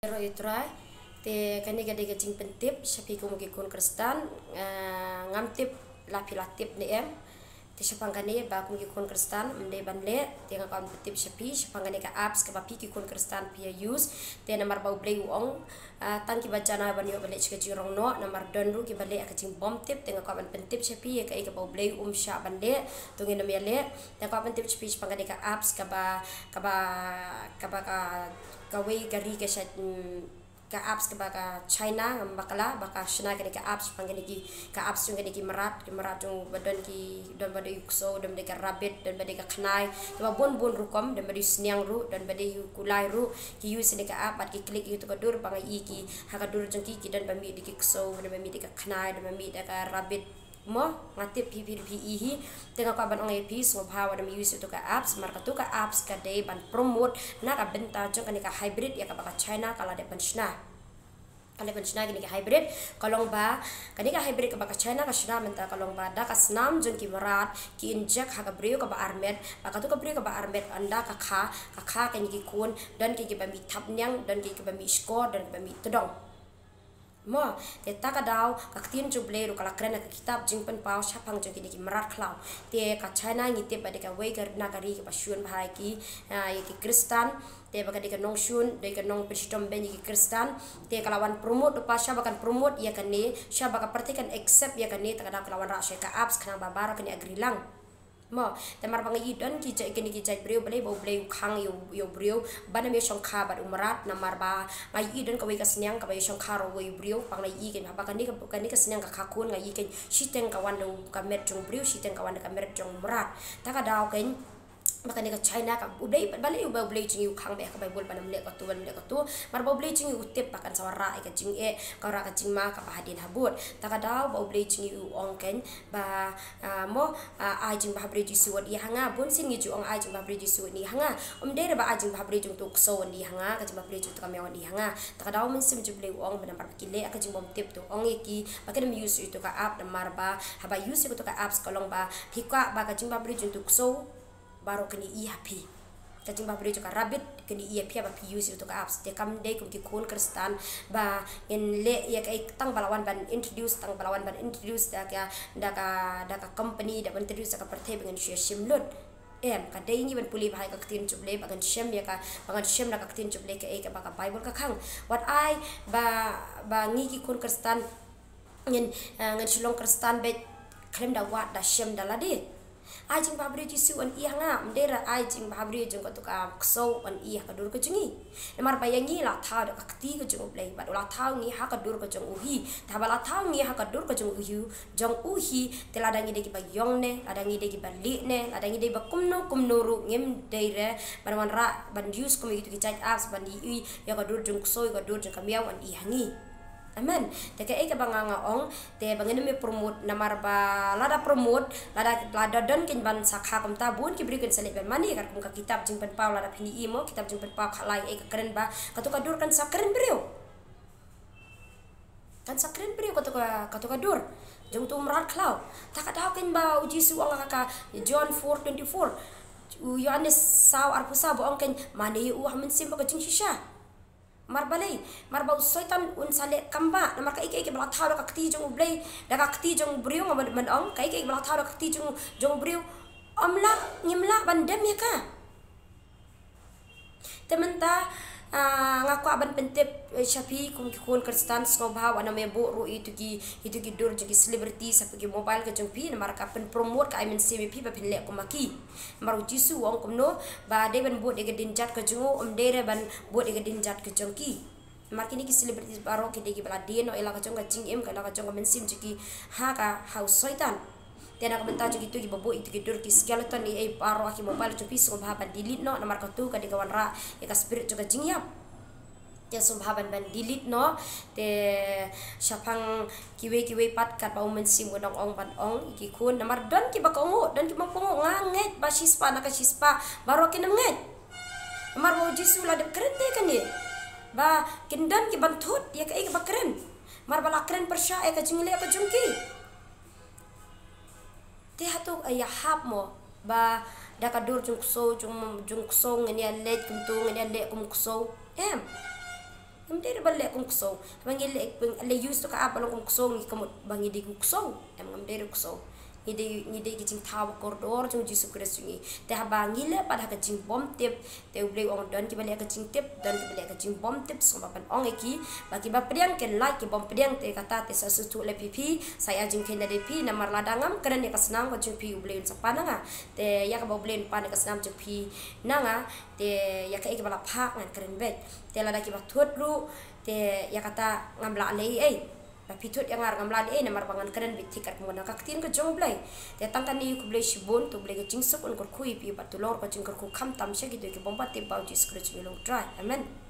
Ro itrai te kani gade gajing pentip shapi ko mugi kun kristan ngamtip lapi latip ne em te shapangane ba ko mugi kun kristan mde banle te ka kam pentip shapi shapangane ka apps ka bapi ki kun kristan pia use te namar bau blei uong tang ki bajana ban yo bale chika jirong no namar donru ki bale ka jing bom tip te ka ban pentip shapi ka bau blei sha banle to ngene mele te ka pentip shapi shapangane ka apps ka ba kawe gari ke ka apps ke baka China bakala baka shina ke apps pangene ki ka apps yung ki merat yung badan ki don bade yukso don bade ka rabbit don bade ka khnai ba bon rukom don bade sniang ru don bade kulai ru ki use ne ka app bat ki klik itu ka dur panga i ki ha ka dur jong ki don bami di ki kso don bami di ka khnai don bami da ka rabbit mo ngati PPPI tengah kaban ong EP so bawa demi use itu ka apps marka tu ka apps ka day ban promote na ka benta jong ka hybrid ya ka baka China kala de penshna kala penshna gini ka hybrid kalong ba kani ka hybrid ka baka China ka shna menta kalong ba da ka snam jong ki marat ki injek ha ka brio ka ba armet baka tu ka brio ka ba armet anda ka kha ka ni ki kun dan ki ba mi thap nyang dan ki ba mi score dan ba mi tedong mo te taka daw kaktin juble ru kala kren ka kitab jingpen pau shapang jong ki merat klau te ka China ngite ba de ka we gar nagari ka pasyun bahai ki ki kristan te baka de ka nong shun de ka nong pistom ben ki kristan te kalawan promote pa sha bakan promote ya kan ne sha baka pertikan accept ya kan ne taka daw kalawan ra ka apps kana babara kan agri lang mo te mar bang yidon ki jai kini ki jai brio bale bo bale khang yo brio bana me shong kha bat umrat na mar ba ngai yidon ka we ka snyang ka we shong kha ro we brio pang nai yi ken ba kan ni ka snyang ka khakun ngai yi ken shiteng ka wan do ka met jong brio shiteng ka wan ka met jong murat ta ka daw ken maka ni ka China ka udai bale ba bale jing yu khang be ka bible banam le ka tu mar ba bale jing yu tip pakan sawara ka jing ka ra ka jing ma ka bahadin habut ta ka daw ba bale jing yu ong ken ba mo ai jing ba bre ji suat ya hanga bon sing ju ong ai jing ba bre ji suat ni hanga de ba ai jing ba bre jing tu so ni hanga ka jing ba bre ju tu ka mewan ni hanga ta ka daw men sim ju ble ong banam par kile ka jing bom tip tu ong ki ba ka dem use itu ka app na mar ba ha ba use ko to ka apps kolong ba phika ba ka jing ba bre jing tu so baru kini happy kacing ba juga rabbit kini happy ba use itu ka apps te kam day kum ki kun kristan ba in le ya kai tang balawan ban introduce da ka company da ban introduce ka parthe dengan shim lut ka day ni ban puli bahai ka tin chuble ba kan shem ya ka bangan shem na ka tin chuble ka ba ka bible ka khang what I ba ngi ki kun kristan ngin shilong kristan be klem da wat da shem da ladi ajing babri jisu an iya nga mdera ajing babri jeng ko ka kso an iya ka dur ko jungi namar bayangi la tha da kakti ko jung play ba la tha ngi ha ka dur ko jung uhi ta ba la tha ngi ha ka dur ko jung uhi te la dangi de ki ba yong ne la dangi de ki ba li ne la dangi de ba kumno ru ngem deire ban ra ban use ko mi ki chat apps ban i ya ka dur jung kso ka dur jung ka miaw an iya ngi amen te ka eka banganga ong te bangene me promote namar ba lada promote lada don kin ban sakha kam tabun ki bri ken sele ben mani kar kum ka kitab jing pen pau lada phini imo kitab jing pen pau khalai eka keren ba katu ka dur kan sakren brio katu ka dur jung tu mrat klau tak ada ken ba uji su ong ka John 4:24 Yohanes saw arpusa bo ong ken mani men sim ka jing shisha mar bau soitan un sale kamba namar ka ike bala thau ka kti jong blei da ka kti jong brio man ong ka ike bala thau ka kti jong brio amla ngimla bandem ya ka tementa ngaku aban pentip shapi kum ki kun kristan so bhaw ana me bo ru itu ki dur ki celebrity sa ki mobile ka jong pi namar ka pen promote ka imen cmp ba pin le ko maki maru jisu wong kum no ba de ban bo de gedin jat ka jong de ban bo de gedin jat ka jong ki mar kini ki celebrity baro ki de ki bala de no ela ka jong ka jing em ka la ka jong ka men sim ki ha ka house soitan tena ka benta gitu ki bobo itu ki dur ki skeleton ni paro aki mobile jong pi so bha ban delete no namar ka tu ka de kawan ra ya ka spirit juga jing yap ya sumhaban ban delete no te shapang kiwe pat kat bau men sim gonong ong ban ong iki kun namar don ki bakongo dan ki mapongo nganget ba shispa na ka shispa baro ki nget namar bau jisu la de krente kan ni ba kindan ki bantut ya ka ba keren mar bala keren persya ka jingle ka jungki te hatu ya hap mo ba da ka dur jung so ngene let kum tu ngene le kum so em dere balle kung kuso bangi le use to ka apalo kung kuso ngi kamot bangi di kuso ngam dere kuso ngide ki jing taw koridor jung jisu Kristus ngi te haba ngile pada ka jing bom tip te uble ong don ki balle ka jing tip don ki balle ka jing bom tip sama pan ong eki bagi ba priang ken like ki bom priang te kata te sasutu le pipi saya jing ken de pi namar ladangam keren ne kasnang ko jing pi uble sa pananga te ya ka uble pan ka snam jing pi nanga te ya ka ek bala phak ngan keren bet te lada ki ba thut lu te ya kata ngamla le tapi tut yang ngar ngamla de namar bangan keren bit tikat mo nakaktin ko jong blai te tangkan ni ku blai shibun tu blai jing suk on ko kui pi patulor ko jing ko kham tam she gitu ki bomba te bau jis scratch belong try amen.